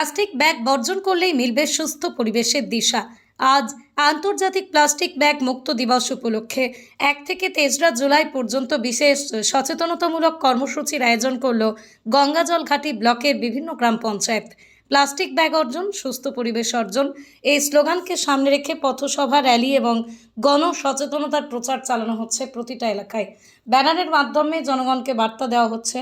Plastic bag বর্জন করলেই মিলবে সুস্থ পরিবেশের দিশা। আজ আন্তর্জাতিক প্লাস্টিক ব্যাগ মুক্ত দিবস উপলক্ষে 1 থেকে 3রা জুলাই পর্যন্ত বিশেষ সচেতনতামূলক কর্মসূচির আয়োজন করল গঙ্গাজল ঘাটি ব্লকের বিভিন্ন গ্রাম পঞ্চায়েত। প্লাস্টিক ব্যাগ অর্জন, সুস্থ পরিবেশ অর্জন, এই স্লোগানকে সামনে রেখে পথসভা, র্যালি এবং গণ সচেতনতার প্রচার চালানো হচ্ছে প্রতিটা এলাকায়। ব্যানারের মাধ্যমে জনগণকে বার্তা দেওয়া হচ্ছে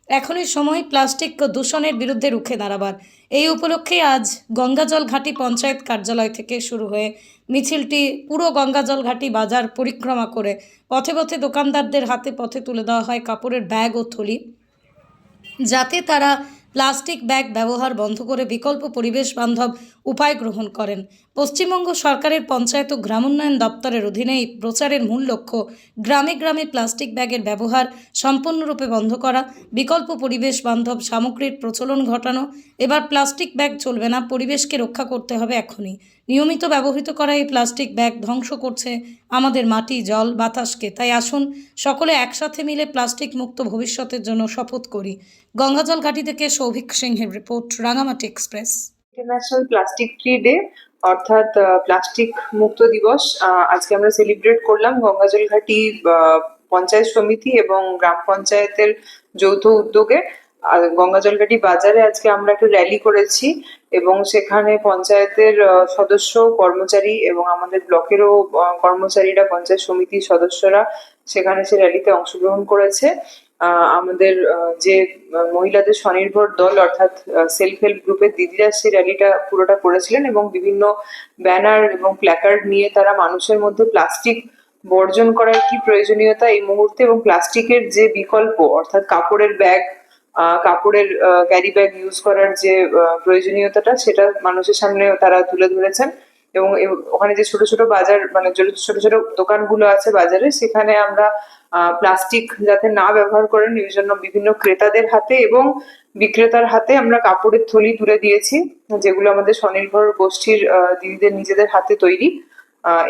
এখনই সময় প্লাস্টিক দূষণের বিরুদ্ধে রুখে দাঁড়াবার। এই উপলক্ষে আজ গঙ্গাজল ঘাটি পঞ্চায়েত কার্যালয় থেকে শুরু হয়ে মিছিলটি পুরো গঙ্গাজল ঘাটি বাজার পরিক্রমা করে পথে পথে দোকানদারদের হাতে পথে তুলে দেওয়া হয় কাপড়ের ব্যাগ ও থলি, যাতে তারা প্লাস্টিক ব্যাগ ব্যবহার বন্ধ করে বিকল্প পরিবেশ বান্ধব উপায় গ্রহণ করেন। পশ্চিমবঙ্গ সরকারের পঞ্চায়েত ও গ্রামোন্নয়ন দপ্তরের অধীনে এই প্রচারের মূল লক্ষ্য গ্রামে গ্রামে প্লাস্টিক ব্যাগের ব্যবহার সম্পূর্ণরূপে বন্ধ করা, বিকল্প পরিবেশ বান্ধব সামগ্রীর প্রচলন ঘটানো। এবার প্লাস্টিক ব্যাগ চলবে না, পরিবেশকে রক্ষা করতে হবে এখনই। নিয়মিত ব্যবহৃত করা এই প্লাস্টিক ব্যাগ ধ্বংস করছে আমাদের মাটি, জল, বাতাসকে। তাই আসুন সকলে একসাথে মিলে প্লাস্টিক মুক্ত ভবিষ্যতের জন্য শপথ করি। গঙ্গাজল ঘাটি থেকে সৌভিক সিংহের report, Rangamati express. International plastic free day অর্থাৎ প্লাস্টিক মুক্ত দিবস আজকে আমরা সেলিব্রেট করলাম গঙ্গাজল ঘাটি পঞ্চায়েত সমিতি এবং গ্রাম পঞ্চায়েতের যৌথ উদ্যোগে। গঙ্গাজল ঘাটি বাজারে আজকে আমরা একটা র্যালি করেছি এবং সেখানে পঞ্চায়েতের সদস্য, কর্মচারী এবং আমাদের ব্লকেরও কর্মচারীরা, পঞ্চায়েত সমিতির সদস্যরা সেখানে সে র্যালিতে অংশগ্রহণ করেছে। আমাদের যে মহিলাদের স্বনির্ভর দল অর্থাৎ সেলফ হেল্প গ্রুপের দিদিরা সেই র্যালিটা পুরোটা করেছিলেন এবং বিভিন্ন ব্যানার এবং প্ল্যাকার্ড নিয়ে তারা মানুষের মধ্যে প্লাস্টিক বর্জন করার কি প্রয়োজনীয়তা এই মুহূর্তে এবং প্লাস্টিকের যে বিকল্প অর্থাৎ কাপড়ের ব্যাগ, কাপড়ের ক্যারি ব্যাগ ইউজ করার যে প্রয়োজনীয়তাটা সেটা মানুষের সামনে তারা তুলে ধরেছেন। এবং ওখানে যে ছোট ছোট বাজার, মানে ছোট ছোট দোকানগুলো আছে বাজারে, সেখানে আমরা প্লাস্টিক যাতে না ব্যবহার করেন এই জন্য বিভিন্ন ক্রেতাদের হাতে এবং বিক্রেতার হাতে আমরা কাপড়ের থলি তুলে দিয়েছি, যেগুলো আমাদের স্বনির্ভর গোষ্ঠীর দিদিদের নিজেদের হাতে তৈরি।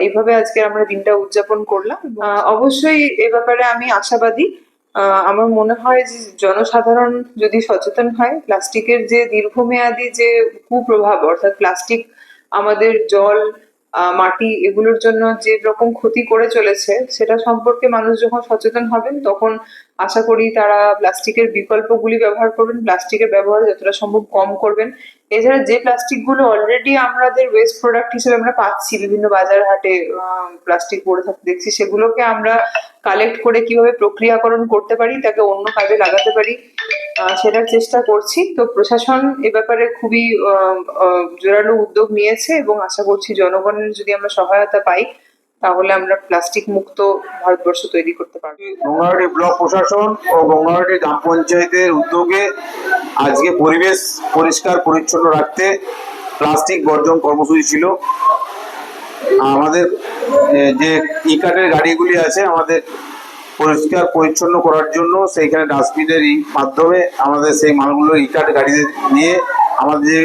এইভাবে আজকে আমরা দিনটা উদযাপন করলাম। অবশ্যই এ ব্যাপারে আমি আশাবাদী। আমার মনে হয় যে জনসাধারণ যদি সচেতন হয়, প্লাস্টিকের যে দীর্ঘমেয়াদী যে কুপ্রভাব অর্থাৎ প্লাস্টিক আমাদের জল, মাটি এগুলোর জন্য যে রকম ক্ষতি করে চলেছে সেটা সম্পর্কে মানুষ যখন সচেতন হবেন তখন আশা করি তারা প্লাস্টিকের বিকল্পগুলি ব্যবহার করবেন, প্লাস্টিকের ব্যবহার যতটা সম্ভব কম করবেন। এছাড়া যে প্লাস্টিক গুলো অলরেডি আমাদের ওয়েস্ট প্রোডাক্ট হিসেবে আমরা পাচ্ছি, বিভিন্ন বাজার হাটে প্লাস্টিক পড়ে থাকতে দেখছি, সেগুলোকে আমরা কালেক্ট করে কিভাবে প্রক্রিয়াকরণ করতে পারি, তাকে অন্য কাজে লাগাতে পারি, সেটার চেষ্টা করছি। তো প্রশাসন এ ব্যাপারে খুবই জোরালো উদ্যোগ নিয়েছে এবং আশা করছি জনগণের যদি আমরা সহায়তা পাই তাহলে আমরা প্লাস্টিক মুক্ত ভারতবর্ষ তৈরি করতে পারবো। গঙ্গাঘাটি ব্লক প্রশাসন ও গঙ্গাঘাটি গ্রাম পঞ্চায়েতের উদ্যোগে আজকে পরিবেশ পরিষ্কার পরিচ্ছন্ন রাখতে প্লাস্টিক বর্জন কর্মসূচি ছিল। আমাদের যে ই কার্টের গাড়িগুলি আছে আমাদের পরিষ্কার পরিচ্ছন্ন করার জন্য সেইখানে ডাস্টবিনের মাধ্যমে আমাদের সেই মালগুলো ই কার্ট গাড়িতে নিয়ে আমাদের যে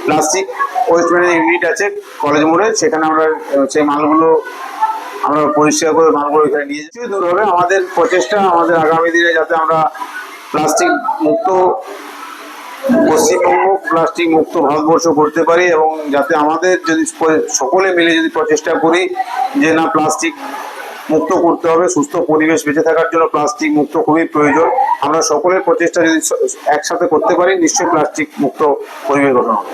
প্লাস্টিক ওয়েস্ট ম্যানেজমেন্ট ইউনিট আছে কলেজ মোড়ে, সেখানে আমরা সেই মালগুলো আমরা পরিষ্কার করে মালগুলো এখানে নিয়ে যাচ্ছি। দূর হবে আমাদের প্রচেষ্টা, আমাদের আগামী দিনে যাতে আমরা প্লাস্টিক মুক্ত পশ্চিমবঙ্গ, প্লাস্টিক মুক্ত ভারতবর্ষ করতে পারি এবং যাতে আমাদের যদি সকলে মিলে যদি প্রচেষ্টা করি যে না প্লাস্টিক মুক্ত করতে হবে, সুস্থ পরিবেশ বেঁচে থাকার জন্য প্লাস্টিক মুক্ত খুবই প্রয়োজন। আমরা সকলের প্রচেষ্টা যদি একসাথে করতে পারি নিশ্চয়ই প্লাস্টিক মুক্ত পরিবেশ গঠন হবে।